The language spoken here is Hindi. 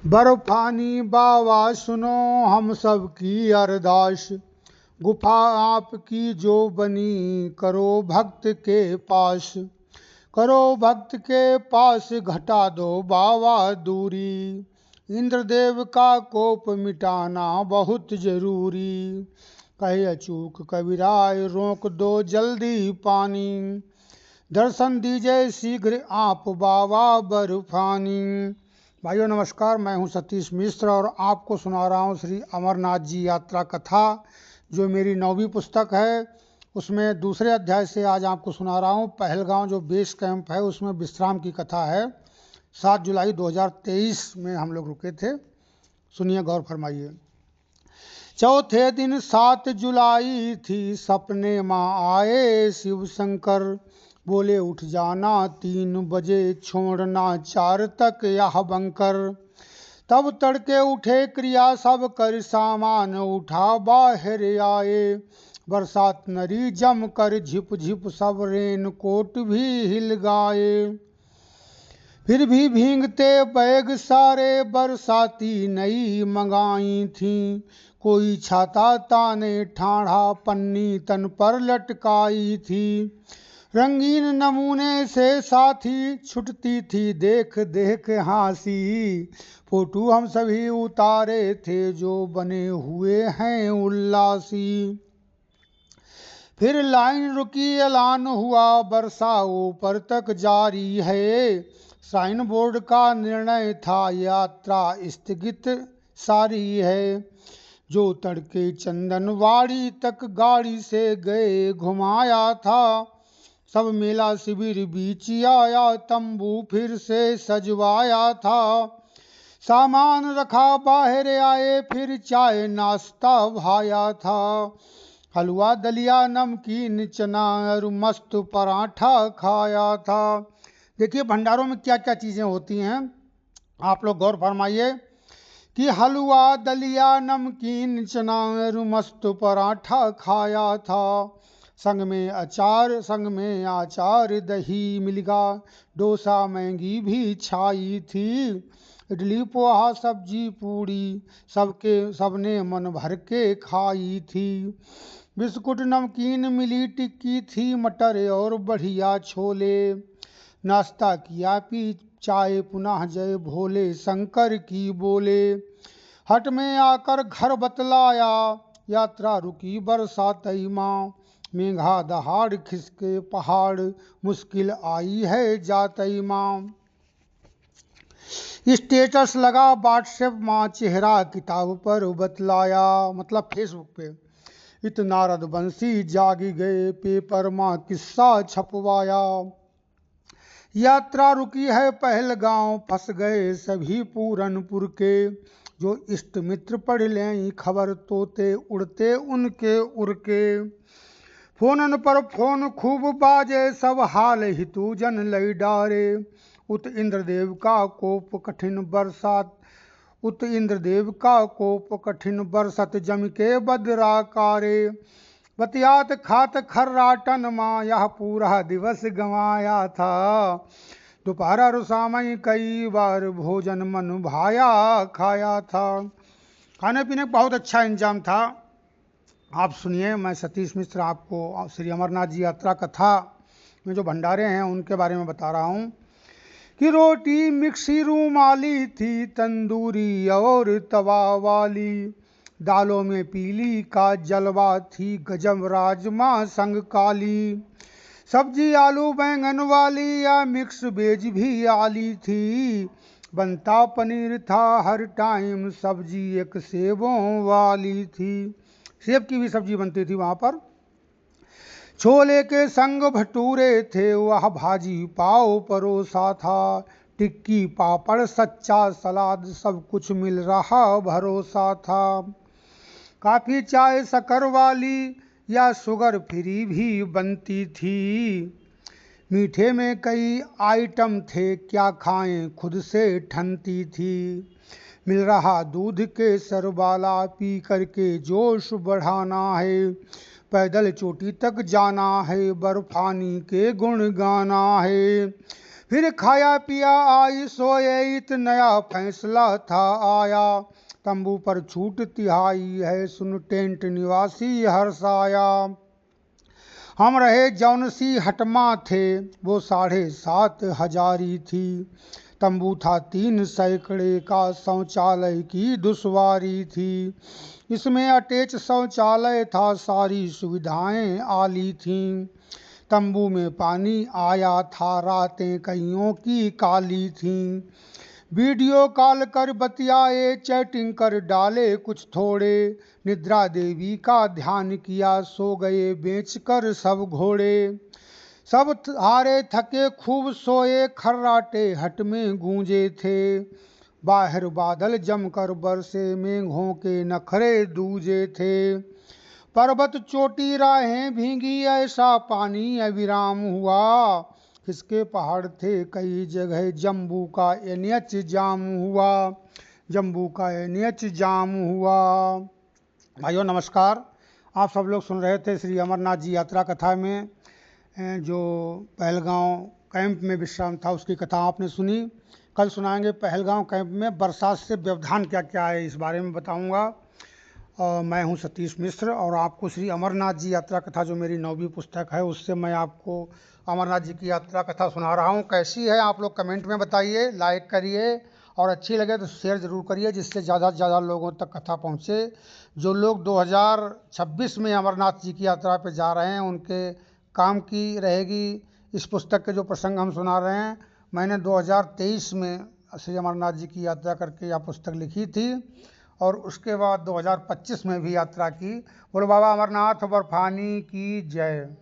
बर्फानी बाबा सुनो हम सब की अरदास, गुफा आपकी जो बनी करो भक्त के पास, करो भक्त के पास घटा दो बाबा दूरी, इंद्रदेव का कोप मिटाना बहुत जरूरी, कहे अचूक कबीराय रोक दो जल्दी पानी, दर्शन दीजिए शीघ्र आप बाबा बर्फानी। भाइयों नमस्कार, मैं हूं सतीश मिश्र और आपको सुना रहा हूं श्री अमरनाथ जी यात्रा कथा, जो मेरी 9वीं पुस्तक है। उसमें दूसरे अध्याय से आज आपको सुना रहा हूं। पहलगांव जो बेस कैंप है उसमें विश्राम की कथा है। 7 जुलाई 2023 में हम लोग रुके थे। सुनिए, गौर फरमाइए। चौथे दिन 7 जुलाई थी, सपने माँ आए शिव शंकर, बोले उठ जाना 3 बजे, छोड़ना 4 तक यह बंकर। तब तड़के उठे क्रिया सब कर, सामान उठा बाहर आए, बरसात नरी जम कर झिप झिप, सब रेन कोट भी हिल गाए। फिर भी भींगते बैग सारे, बरसाती नई मंगाई थी, कोई छाता ताने ठाढ़ा, पन्नी तन पर लटकाई थी। रंगीन नमूने से साथी छुटती थी देख देख हासी, फोटो हम सभी उतारे थे जो बने हुए हैं उल्लासी। फिर लाइन रुकी, ऐलान हुआ वर्षा ऊपर तक जारी है, साइन बोर्ड का निर्णय था यात्रा स्थगित सारी है। जो तड़के चंदनवाड़ी तक गाड़ी से गए घुमाया था, सब मेला शिविर बीच आया, तंबू फिर से सजवाया था। सामान रखा बाहर आए, फिर चाय नाश्ता भाया था, हलवा दलिया नमकीन चना और मस्त पराठा खाया था। देखिए भंडारों में क्या क्या चीज़ें होती हैं, आप लोग गौर फरमाइए कि हलवा दलिया नमकीन चना और मस्त पराठा खाया था, संग में अचार दही मिलगा, डोसा महंगी भी छाई थी, इडली पोहा सब्जी पूड़ी सबने मन भर के खाई थी। बिस्कुट नमकीन मिली, टिक्की थी, मटर और बढ़िया छोले। नाश्ता किया, पी चाय पुनः जय भोले शंकर की बोले। हट में आकर घर बतलाया, यात्रा रुकी बरसातई माँ, मेघा दहाड़ खिसके पहाड़, मुश्किल आई है जातई माँ। स्टेटस लगा व्हाट्सएप माँ, चेहरा किताब पर बतलाया, मतलब फेसबुक पे। इतना रघुवंशी जागी गए, पेपर माँ किस्सा छपवाया। यात्रा रुकी है पहलगांव, फंस गए सभी पूरनपुर के, जो इष्ट मित्र पढ़ लें खबर, तोते उड़ते उनके उड़ के। फोनन पर फोन खूब बाजे, सब हाल हितू जन लई डारे, उत इंद्रदेव का कोप कठिन बरसात, उत इंद्रदेव का कोप कठिन बरसत, जम के बदरा कारे। बतियात खात खर्राटन माँ, यह पूरा दिवस गंवाया था, दोपहरा रुसामई कई बार भोजन मन भाया खाया था। खाने पीने का बहुत अच्छा इंतजाम था। आप सुनिए, मैं सतीश मिश्र आपको श्री अमरनाथ जी यात्रा कथा में जो भंडारे हैं उनके बारे में बता रहा हूँ कि रोटी मिक्सी रूमाली थी, तंदूरी और तवा वाली, दालों में पीली का जलवा थी, गजब राजमा संग काली, सब्जी आलू बैंगन वाली या मिक्स वेज भी आली थी, बनता पनीर था हर टाइम, सब्जी एक सेबों वाली थी, सेब की भी सब्जी बनती थी वहाँ पर। छोले के संग भटूरे थे, वह भाजी पाव परोसा था, टिक्की पापड़ सच्चा सलाद, सब कुछ मिल रहा भरोसा था। काफ़ी चाय शक्कर वाली या शुगर फ्री भी बनती थी, मीठे में कई आइटम थे, क्या खाएं खुद से ठनती थी, मिल रहा दूध केसर वाला, पी करके जोश बढ़ाना है, पैदल चोटी तक जाना है, बर्फानी के गुण गाना है, फिर खाया पिया आई सोए, इत नया फैसला था आया। तंबू पर छूट तिहाई है, सुन टेंट निवासी हर्षाया। हम रहे जौन सी हटमा थे, वो 7,500 थी। तंबू था 3 सैकड़े का, शौचालय की दुश्वारी थी। इसमें अटैच शौचालय था, सारी सुविधाएं आली थीं। तंबू में पानी आया था, रातें कईयों की काली थीं। वीडियो कॉल कर बतियाए, चैटिंग कर डाले कुछ थोड़े। निद्रा देवी का ध्यान किया, सो गए बेचकर सब घोड़े। सब हारे थके खूब सोए, खर्राटे हट में गूंजे थे। बाहर बादल जमकर बरसे, मेघों के नखरे दूजे थे। पर्वत चोटी राहें भीगी, ऐसा पानी अविराम हुआ। खिसके पहाड़ थे कई जगह, जम्बू का NH जाम हुआ। जम्बू का NH जाम हुआ। भाइयों नमस्कार, आप सब लोग सुन रहे थे श्री अमरनाथ जी यात्रा कथा में जो पहलगांव कैंप में विश्राम था उसकी कथा आपने सुनी। कल सुनाएंगे पहलगांव कैंप में बरसात से व्यवधान क्या क्या है, इस बारे में बताऊंगा। मैं हूं सतीश मिश्र और आपको श्री अमरनाथ जी यात्रा कथा जो मेरी 9वीं पुस्तक है उससे मैं आपको अमरनाथ जी की यात्रा कथा सुना रहा हूं। कैसी है आप लोग कमेंट में बताइए, लाइक करिए और अच्छी लगे तो शेयर ज़रूर करिए, जिससे ज़्यादा से ज़्यादा लोगों तक कथा पहुंचे। जो लोग 2026 में अमरनाथ जी की यात्रा पे जा रहे हैं उनके काम की रहेगी इस पुस्तक के जो प्रसंग हम सुना रहे हैं। मैंने 2023 में श्री अमरनाथ जी की यात्रा करके यह पुस्तक लिखी थी और उसके बाद 2025 में भी यात्रा की। बोलो बाबा अमरनाथ बर्फानी की जय।